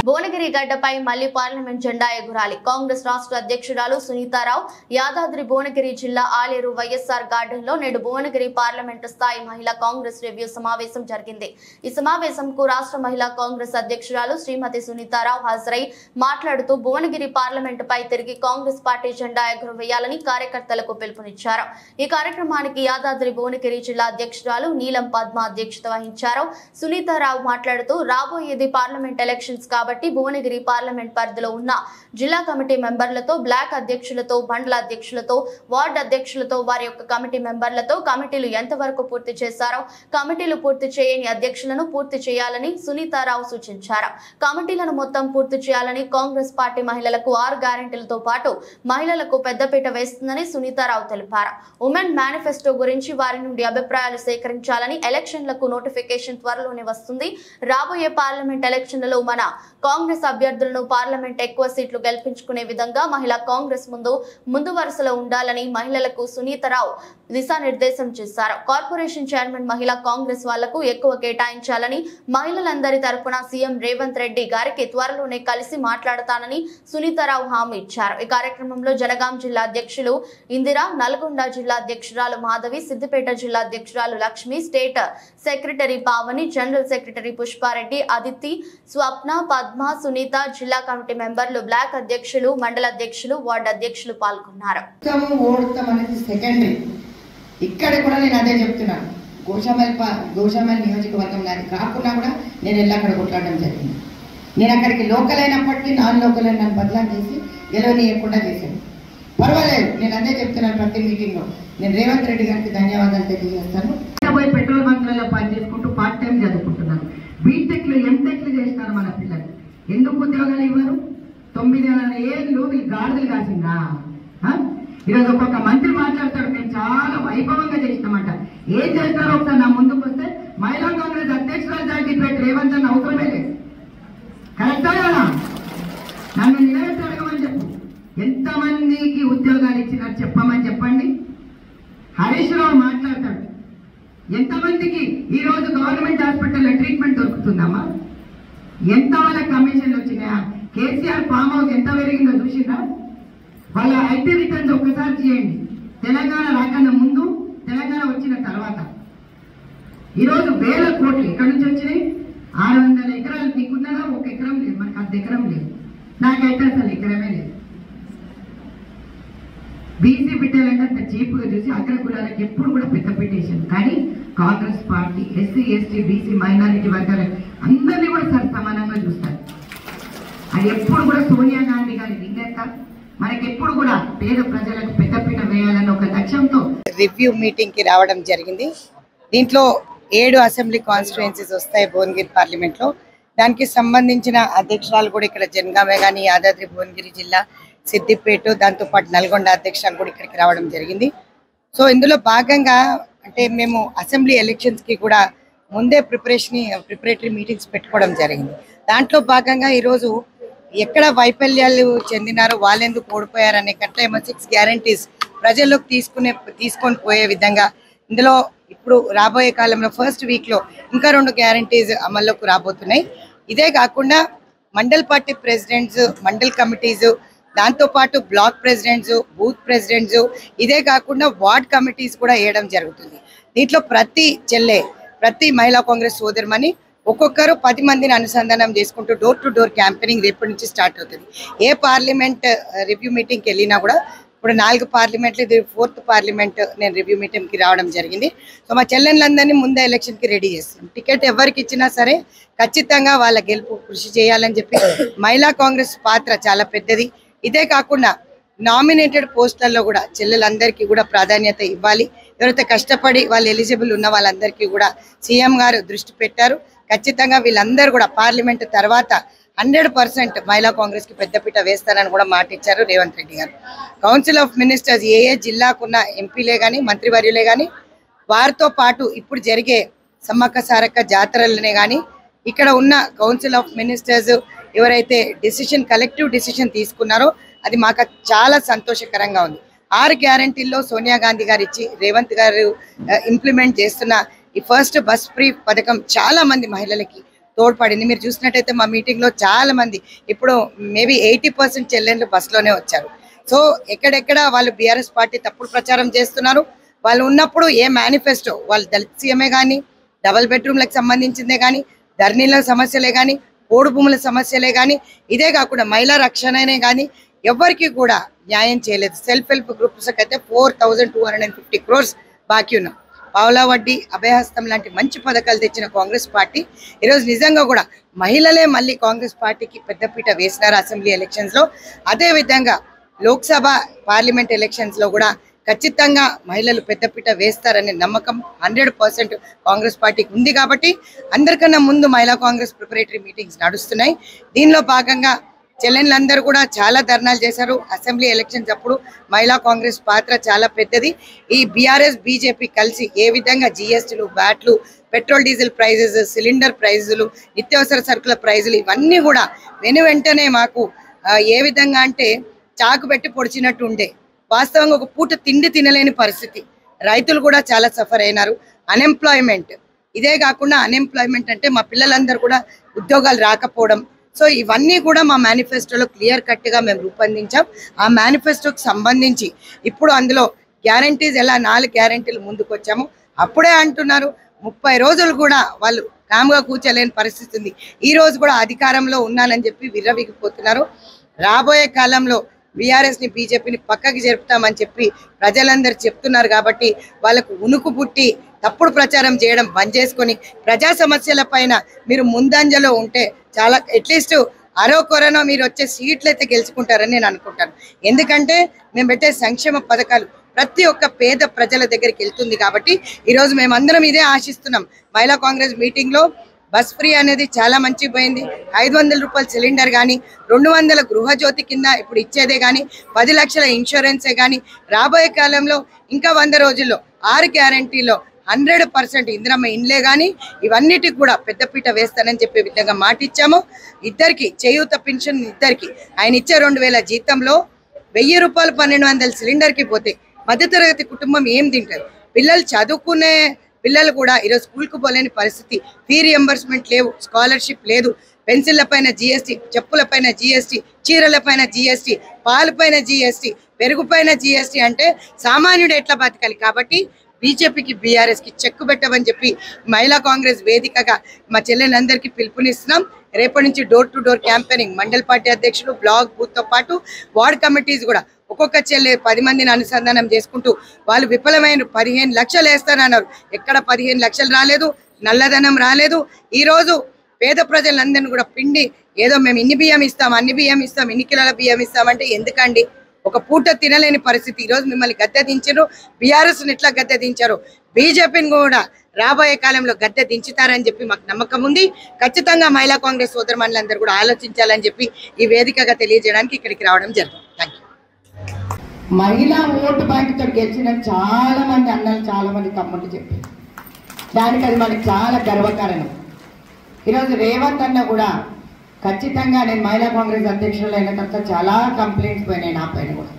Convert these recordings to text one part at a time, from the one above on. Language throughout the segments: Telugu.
భువనగిరి గడ్డపై మళ్లీ పార్లమెంట్ జెండా ఎగురాలి. కాంగ్రెస్ రాష్ట్ర అధ్యక్షురాలు సునీతారావు యాదాద్రి భువనగిరి జిల్లా ఆలేరు వైఎస్ఆర్ గార్డెన్ లో నేడు భువనగిరి పార్లమెంటు స్థాయి మహిళా కాంగ్రెస్ రివ్యూ సమావేశం జరిగింది. ఈ సమావేశంకు రాష్ట్ర మహిళా కాంగ్రెస్ అధ్యక్షురాలు శ్రీమతి సునీతారావు హాజరై మాట్లాడుతూ భువనగిరి పార్లమెంటుపై తిరిగి కాంగ్రెస్ పార్టీ జెండా ఎగురవేయాలని కార్యకర్తలకు పిలుపునిచ్చారు. ఈ కార్యక్రమానికి యాదాద్రి భువనగిరి జిల్లా అధ్యక్షురాలు నీలం పద్మ అధ్యక్షత వహించారు. సునీతారావు మాట్లాడుతూ రాబోయేది పార్లమెంట్ ఎలక్షన్స్ కాబట్టి భువనగిరి పార్లమెంట్ పరిధిలో ఉన్న జిల్లా కమిటీ మెంబర్లతో, బ్లాక్ అధ్యక్షులతో, మండల అధ్యక్షులతో, వార్డు అధ్యక్షులతో, వారి యొక్క కమిటీ మెంబర్లతో కమిటీలు ఎంతవరకు పూర్తి చేశారో కమిటీలు పూర్తి చేయని అధ్యక్షులను పూర్తి చేయాలని సునీతారావు సూచించారు. కమిటీలను మొత్తం పూర్తి చేయాలని కాంగ్రెస్ పార్టీ మహిళలకు 6 గ్యారెంటీలతో పాటు మహిళలకు పెద్దపీట వేస్తుందని సునీతారావు తెలిపారు. ఉమెన్ మేనిఫెస్టో గురించి వారి నుండి అభిప్రాయాలు సేకరించాలని, ఎలక్షన్లకు నోటిఫికేషన్ త్వరలోనే వస్తుంది. రాబోయే పార్లమెంట్ ఎలక్షన్లలో మన కాంగ్రెస్ అభ్యర్థులను పార్లమెంట్ ఎక్కువ సీట్లు గెలిపించుకునే విధంగా మహిళా కాంగ్రెస్ ముందు వరుసలో ఉండాలని మహిళలకు సునీతారావు దిశానిర్దేశం చేశారు. కార్పొరేషన్ చైర్మన్ మహిళా కాంగ్రెస్ వాళ్లకు ఎక్కువ కేటాయించాలని, మహిళలందరి తరపున సీఎం రేవంత్ రెడ్డి గారికి త్వరలోనే కలిసి మాట్లాడతానని సునీతారావు హామీ ఇచ్చారు. ఈ కార్యక్రమంలో జనగాం జిల్లా అధ్యక్షులు ఇందిరా, నల్గొండ జిల్లా అధ్యక్షురాలు మాధవి, సిద్దిపేట జిల్లా అధ్యక్షురాలు Lakshmi, state secretary Pavani, general secretary Pushpareddy, Aditi, Swapna, Padma, Sunitha, జిల్లా కమిటీ మెంబర్లు, బ్లాక్ అధ్యక్షులు, మండల అధ్యక్షులు, వార్డు అధ్యక్షులు పాల్గొన్నారు. ఇక్కడ కూడా నేను అదే చెప్తున్నాను. గోషామల్ నియోజకవర్గం నాది కాకుండా కూడా నేను వెళ్ళి అక్కడ కొట్లాడడం జరిగింది. నేను అక్కడికి లోకల్ అయినప్పటికీ నాన్ లోకల్ అయిన బదలాం చేసి గెలవనీయకుండా చేశాను. పర్వాలేదు, నేను అదే చెప్తున్నాను. ప్రతి మీటింగ్లో నేను రేవంత్ రెడ్డి గారికి ధన్యవాదాలు తెలియజేస్తాను. పోయి పెట్రోల్ బంక్లలో పనిచేసుకుంటూ పార్ట్ టైం చదువుకుంటున్నాను. బీటెక్లు, ఎంటెక్లు చేస్తున్నారు మన పిల్లలు. ఎందుకు ఉద్యోగాలు ఇవ్వరు? 9 ఏళ్ళు వీళ్ళు గాడిదలు కాసిందా? ఈరోజు ఒక్కొక్క మంత్రి మాట్లాడతాడు, మేము చాలా వైభవంగా చేసినామంట. ఏం చేస్తారో ఒకసారి నా ముందుకు వస్తే మహిళా కాంగ్రెస్ అధ్యక్షురాలు సర్టిఫికేట్ రేవంత్ అని అవసరమే లేదు. కరెక్టా కదా? నన్ను నిలబెట్టి అడగమని చెప్పు. ఎంతమందికి ఉద్యోగాలు ఇచ్చినారు చెప్పమని చెప్పండి. హరీష్ రావు మాట్లాడతాడు, ఎంతమందికి ఈ రోజు గవర్నమెంట్ హాస్పిటల్లో ట్రీట్మెంట్ దొరుకుతుందమ్మా? ఎంత వాళ్ళ కమిషన్లు వచ్చినాయా? కేసీఆర్ ఫామ్ హౌస్ ఎంత పెరిగిందో చూసిందా? వాళ్ళ ఐటీ రిటర్న్స్ ఒక్కసారి చేయండి. తెలంగాణ రాకన్నా ముందు, తెలంగాణ వచ్చిన తర్వాత ఈరోజు వేల కోట్లు ఎక్కడి నుంచి వచ్చినాయి? 600 ఎకరాలు నీకున్నదా? 1 ఎకరం లేదు, మనకు 1/2 ఎకరం లేదు. నాకైతే అసలు ఎకరమే లేదు. బీసీ బిడ్డలంటే అంత చీపుగా చూసి అగ్ర కులాలకు ఎప్పుడు కూడా పెద్ద పెట్టేసాను. కానీ Congress party SC, ST, BC, minority వర్గాలకు అందరినీ కూడా సమానంగా చూస్తారు. అది ఎప్పుడు కూడా సోనియా గాంధీ గారి విజ్ఞత మనకెప్పుడు కూడా పేద ప్రజలకు పెద్దపీట వేయాలని ఒక లక్ష్యంతో రివ్యూ మీటింగ్ కి రావడం జరిగింది. దీంట్లో 7 అసెంబ్లీ కాన్స్టిట్యుయెన్సీస్ వస్తాయి భువనగిరి పార్లమెంట్ లో. దానికి సంబంధించిన అధ్యక్షురాలు కూడా ఇక్కడ జనగామే కానీ, యాదాద్రి భువనగిరి జిల్లా, సిద్దిపేట, దాంతోపాటు నల్గొండ అధ్యక్షురాలు కూడా ఇక్కడికి రావడం జరిగింది. సో ఇందులో భాగంగా అంటే మేము అసెంబ్లీ ఎలక్షన్స్కి కూడా ముందే ప్రిపరేటరీ మీటింగ్స్ పెట్టుకోవడం జరిగింది. దాంట్లో భాగంగా ఈరోజు ఎక్కడ వైఫల్యాలు చెందినారో, వాళ్ళెందుకు ఓడిపోయారు అనే కట్ల ఏమో 6 గ్యారంటీస్ ప్రజల్లోకి తీసుకొని పోయే విధంగా ఇందులో ఇప్పుడు రాబోయే కాలంలో ఫస్ట్ వీక్లో ఇంకా 2 గ్యారంటీస్ అమల్లోకి రాబోతున్నాయి. ఇదే కాకుండా mandal party presidents, mandal committees, దాంతోపాటు బ్లాక్ ప్రెసిడెంట్స్, బూత్ ప్రెసిడెంట్స్, ఇదే కాకుండా వార్డ్ కమిటీస్ కూడా వేయడం జరుగుతుంది. దీంట్లో ప్రతి మహిళా కాంగ్రెస్ సోదరుమని ఒక్కొక్కరు 10 మందిని అనుసంధానం చేసుకుంటూ డోర్ టు డోర్ క్యాంపెయినింగ్ రేపటి నుంచి స్టార్ట్ అవుతుంది. ఏ పార్లమెంట్ రివ్యూ మీటింగ్కి వెళ్ళినా కూడా ఇప్పుడు 4 పార్లమెంట్లు, ఇది 4th పార్లమెంట్ నేను రివ్యూ మీటింగ్కి రావడం జరిగింది. సో మా చెల్లెళ్ళందరినీ ముందే ఎలక్షన్కి రెడీ చేస్తున్నాం. టికెట్ ఎవరికి ఇచ్చినా సరే ఖచ్చితంగా వాళ్ళ గెలుపు కృషి చేయాలని చెప్పి మహిళా కాంగ్రెస్ పాత్ర చాలా పెద్దది. ఇదే కాకుండా నామినేటెడ్ పోస్టులలో కూడా చెల్లెలందరికీ కూడా ప్రాధాన్యత ఇవ్వాలి. ఎవరైతే కష్టపడి వాళ్ళు ఎలిజిబుల్ ఉన్న వాళ్ళందరికీ కూడా సీఎం గారు దృష్టి పెట్టారు. ఖచ్చితంగా వీళ్ళందరూ కూడా పార్లమెంట్ తర్వాత 100% మహిళా కాంగ్రెస్కి పెద్దపీట వేస్తారని కూడా మాట ఇచ్చారు రేవంత్ రెడ్డి గారు. కౌన్సిల్ ఆఫ్ మినిస్టర్స్ ఏ జిల్లాకున్న ఎంపీలే కానీ, మంత్రివర్యులే కానీ, వారితో పాటు ఇప్పుడు జరిగే సమ్మక్క సారక్క జాతరలనే కానీ, ఇక్కడ ఉన్న కౌన్సిల్ ఆఫ్ మినిస్టర్స్ ఎవరైతే కలెక్టివ్ డిసిషన్ తీసుకున్నారో అది మాకు చాలా సంతోషకరంగా ఉంది. 6 గ్యారంటీల్లో సోనియా గాంధీ గారు ఇచ్చి రేవంత్ గారు ఇంప్లిమెంట్ చేస్తున్న ఈ ఫస్ట్ బస్ ఫ్రీ పథకం చాలా మంది మహిళలకి తోడ్పడింది. మీరు చూసినట్టయితే మా మీటింగ్లో చాలా మంది ఇప్పుడు మేబీ 80% చెల్లెళ్ళు బస్సులోనే వచ్చారు. సో ఎక్కడెక్కడ వాళ్ళు బీఆర్ఎస్ పార్టీ తప్పుడు ప్రచారం చేస్తున్నారు. వాళ్ళు ఉన్నప్పుడు ఏ మేనిఫెస్టో వాళ్ళు దళిత సీఎమే కానీ, డబల్ బెడ్రూమ్లకు సంబంధించిందే కానీ, ధరణిల సమస్యలే కానీ, పోడు భూముల సమస్యలే కానీ, ఇదే కాకుండా మహిళా రక్షణనే కానీ ఎవరికి కూడా న్యాయం చేయలేదు. సెల్ఫ్ హెల్ప్ గ్రూప్స్కి అయితే 4250 crores బాకీ ఉన్నాం. పావులా వడ్డీ, అభయహస్తం లాంటి మంచి పథకాలు తెచ్చిన కాంగ్రెస్ పార్టీ ఈరోజు నిజంగా కూడా మహిళలే మళ్ళీ కాంగ్రెస్ పార్టీకి పెద్దపీట వేసినారు అసెంబ్లీ ఎలక్షన్స్లో. అదేవిధంగా లోక్సభ పార్లమెంట్ ఎలక్షన్స్లో కూడా ఖచ్చితంగా మహిళలు పెద్దపీట వేస్తారనే నమ్మకం 100% కాంగ్రెస్ పార్టీకి ఉంది. కాబట్టి అందరికన్నా ముందు మహిళా కాంగ్రెస్ ప్రిపరేటరీ మీటింగ్స్ నడుస్తున్నాయి. దీనిలో భాగంగా చెల్లెళ్ళందరూ కూడా చాలా ధర్నాలు చేశారు. అసెంబ్లీ ఎలక్షన్స్ అప్పుడు మహిళా కాంగ్రెస్ పాత్ర చాలా పెద్దది. ఈ బీఆర్ఎస్ బీజేపీ కలిసి ఏ విధంగా జీఎస్టీలు, వ్యాట్లు, పెట్రోల్ డీజిల్ ప్రైజెస్, సిలిండర్ ప్రైజులు, నిత్యావసర సరుకుల ప్రైజులు ఇవన్నీ కూడా వెంటనే మాకు ఏ విధంగా అంటే చాకు పెట్టి పొడిచినట్టు ఉండే. వాస్తవంగా ఒక పూట తిండి తినలేని పరిస్థితి. రైతులు కూడా చాలా సఫర్ అయినారు. అన్ఎంప్లాయ్మెంట్, ఇదే కాకుండా అన్ఎంప్లాయ్మెంట్ అంటే మా పిల్లలందరూ కూడా ఉద్యోగాలు రాకపోవడం. సో ఇవన్నీ కూడా మా మేనిఫెస్టోలో క్లియర్ కట్గా మేము రూపొందించాం. ఆ మేనిఫెస్టోకి సంబంధించి ఇప్పుడు అందులో గ్యారంటీస్ ఎలా 4 గ్యారంటీలు ముందుకు వచ్చాము. అప్పుడే అంటున్నారు 30 రోజులు కూడా వాళ్ళు కామ్గా కూర్చోలేని పరిస్థితి ఉంది. ఈ రోజు కూడా అధికారంలో ఉన్నానని చెప్పి విర్రవీగిపోతున్నారు. రాబోయే కాలంలో బీఆర్ఎస్ని బీజేపీని పక్కకి జరుపుతామని చెప్పి ప్రజలందరూ చెప్తున్నారు. కాబట్టి వాళ్ళకు ఉనుకు పుట్టి తప్పుడు ప్రచారం చేయడం బంద్ చేసుకొని ప్రజా సమస్యల పైన మీరు ముందంజలో ఉంటే చాలా అట్లీస్ట్ అరోకొరనో మీరు వచ్చే సీట్లు అయితే గెలుచుకుంటారని నేను అనుకుంటాను. ఎందుకంటే మేము పెట్టే సంక్షేమ పథకాలు ప్రతి ఒక్క పేద ప్రజల దగ్గరికి వెళ్తుంది. కాబట్టి ఈరోజు మేమందరం ఇదే ఆశిస్తున్నాం. మహిళా కాంగ్రెస్ మీటింగ్లో బస్ ఫ్రీ అనేది చాలా మంచి పోయింది. 500 రూపాయల సిలిండర్ కానీ, 200 గృహజ్యోతి కింద ఇప్పుడు ఇచ్చేదే కానీ, 10 లక్షల ఇన్సూరెన్సే కానీ, రాబోయే కాలంలో ఇంకా 100 రోజుల్లో 6 గ్యారంటీలో 100% ఇందిరమ్మ ఇండ్లే కానీ ఇవన్నిటికి కూడా పెద్దపీట వేస్తానని చెప్పే విధంగా మాట ఇచ్చాము. ఇద్దరికి చేయూత పెన్షన్, ఇద్దరికి ఆయన ఇచ్చే 2000 జీతంలో 1000 రూపాయలు 1200 సిలిండర్కి పోతే మధ్యతరగతి కుటుంబం ఏం తింటారు? పిల్లలు చదువుకునే పిల్లలు కూడా ఈరోజు స్కూల్కు పోలేని పరిస్థితి. ఫీ రియంబర్స్మెంట్ లేవు, స్కాలర్షిప్ లేదు, పెన్సిళ్ల పైన జీఎస్టీ, చెప్పుల పైన జీఎస్టీ, చీరల పైన జీఎస్టీ, పాల పైన జీఎస్టీ, పెరుగు పైన జీఎస్టీ అంటే సామాన్యుడు ఎట్లా బతకాలి? కాబట్టి బీజేపీకి బీఆర్ఎస్కి చెక్కు పెట్టమని చెప్పి మహిళా కాంగ్రెస్ వేదికగా మా చెల్లెలందరికీ పిలుపునిస్తున్నాం. రేపటి నుంచి డోర్ టు డోర్ క్యాంపెయినింగ్ మండల పార్టీ అధ్యక్షులు, బ్లాక్ బూత్తో పాటు వార్డ్ కమిటీస్ కూడా ఒక్కొక్క చెల్లె 10 మందిని అనుసంధానం చేసుకుంటూ వాళ్ళు విఫలమైన 15 లక్షలు వేస్తానన్నారు. ఎక్కడ 15 లక్షలు రాలేదు, నల్లధనం రాలేదు. ఈరోజు పేద ప్రజలందరినీ కూడా పిండి ఏదో మేము ఇన్ని బియ్యం ఇస్తాం, అన్ని బియ్యం ఇస్తాం, ఇన్ని కిలోల బియ్యం ఇస్తామంటే ఎందుకండి? ఒక పూట తినలేని పరిస్థితి. ఈరోజు మిమ్మల్ని గద్దె దించారు, బీఆర్ఎస్ని ఎట్లా గద్దె దించారు, బీజేపీని కూడా రాబోయే కాలంలో గద్దె దించుతారని చెప్పి మాకు నమ్మకం ఉంది. ఖచ్చితంగా మహిళా కాంగ్రెస్ సోదరుమణులందరూ కూడా ఆలోచించాలని చెప్పి ఈ వేదికగా తెలియజేయడానికి ఇక్కడికి రావడం జరిగింది. Thank you. మహిళా ఓటు బ్యాంకుతో గెలిచిన చాలా మంది అన్నలు, చాలా మంది తమ్ముళ్ళు చెప్పి దానికి అది మనకి చాలా గర్వకారణం. ఈరోజు రేవంత్ అన్న కూడా ఖచ్చితంగా నేను మహిళా కాంగ్రెస్ అధ్యక్షులు అయిన తర్వాత చాలా కంప్లైంట్స్ పోయినాయి నా పైన కూడా.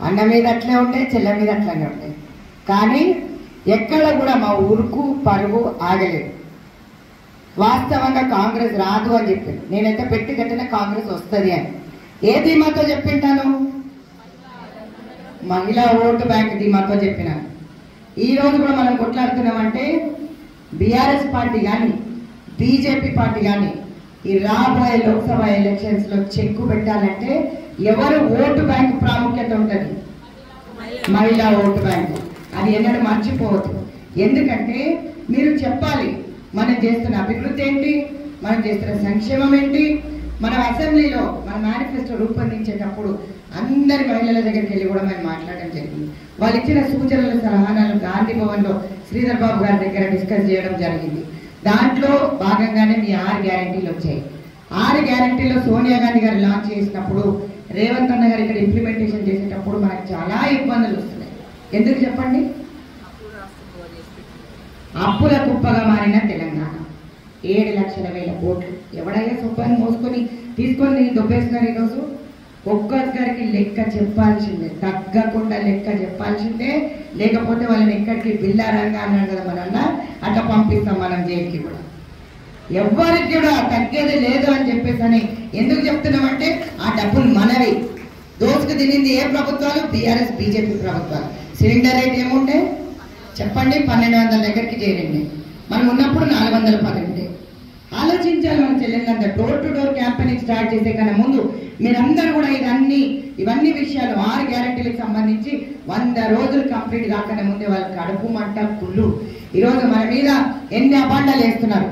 అన్న మీద అట్లే ఉంటాయి, చెల్లె మీద అట్లనే ఉంటాయి. కానీ ఎక్కడ కూడా మా ఊరుకు పరుగు ఆగలేదు. వాస్తవంగా కాంగ్రెస్ రాదు అని చెప్పింది. నేనైతే పెట్టి కట్టిన కాంగ్రెస్ వస్తుంది అని ఏ ధీమాతో చెప్పింటాను? మహిళా ఓటు బ్యాంక్ ధీమాతో చెప్పినాను. ఈ రోజు కూడా మనం కొట్లాడుతున్నామంటే బీఆర్ఎస్ పార్టీ కానీ బీజేపీ పార్టీ కానీ ఈ రాబోయే లోక్సభ ఎలక్షన్స్ లో చెక్కు పెట్టాలంటే ఎవరు ఓటు బ్యాంక్ ప్రాముఖ్యత ఉంటుంది? మహిళా ఓటు బ్యాంకు. అది ఎన్నడూ మర్చిపోవద్దు. ఎందుకంటే మీరు చెప్పాలి మనం చేస్తున్న అభివృద్ధి ఏంటి, మనం చేస్తున్న సంక్షేమం ఏంటి. మనం అసెంబ్లీలో మన మేనిఫెస్టో రూపొందించేటప్పుడు అందరి మహిళల దగ్గరికి వెళ్ళి కూడా మేము మాట్లాడడం జరిగింది. వాళ్ళు ఇచ్చిన సూచనలు, సలహాలు గాంధీ భవన్లో శ్రీధర్ బాబు గారి దగ్గర డిస్కస్ చేయడం జరిగింది. దాంట్లో భాగంగానే మీ 6 గ్యారంటీలు వచ్చాయి. 6 గ్యారంటీలో సోనియా గాంధీ గారు లాంచ్ చేసినప్పుడు, రేవంత్ అన్న గారు ఇక్కడ ఇంప్లిమెంటేషన్ చేసేటప్పుడు మనకు చాలా ఇబ్బందులు వస్తున్నాయి. ఎందుకు చెప్పండి? అప్పుల కుప్పగా మారిన తెలంగాణ 7 లక్షల వేల కోట్లు ఎవడయ్యా సొప్పని మోసుకొని తీసుకొని దొబ్బేస్తున్నారు. ఈరోజు ఒక్కొక్కరికి లెక్క చెప్పాల్సిందే, తగ్గకుండా లెక్క చెప్పాల్సిందే. లేకపోతే వాళ్ళని ఎక్కడికి బిల్లారంగా అన్నాడు కదా మన అన్న, అట్లా పంపిస్తాం మనం జైలుకి కూడా. ఎవరికి కూడా తగ్గేది లేదు అని చెప్పేసి అని ఎందుకు చెప్తున్నామంటే ఆ డబ్బులు మనవి. దోసుకు తినింది ఏ ప్రభుత్వాలు? బీఆర్ఎస్ బీజేపీ ప్రభుత్వాలు. సిలిండర్ రేట్ ఏముండే చెప్పండి, 1200 దగ్గరికి చేరండి. మనం ఉన్నప్పుడు 410 ఉండే. ఆలోచించాలి మన చెల్లెళ్ళంతా. Door to door campaigning start చేసే కన్నా ముందు మీరందరూ కూడా ఇవన్నీ విషయాలు 6 గ్యారెంటీలకు సంబంధించి 100 రోజులు కంప్లీట్ కాకుండా ముందే వాళ్ళకి కడుపు మంట కుళ్ళు. ఈరోజు మన మీద ఎన్ని అబాండాలు వేస్తున్నారు.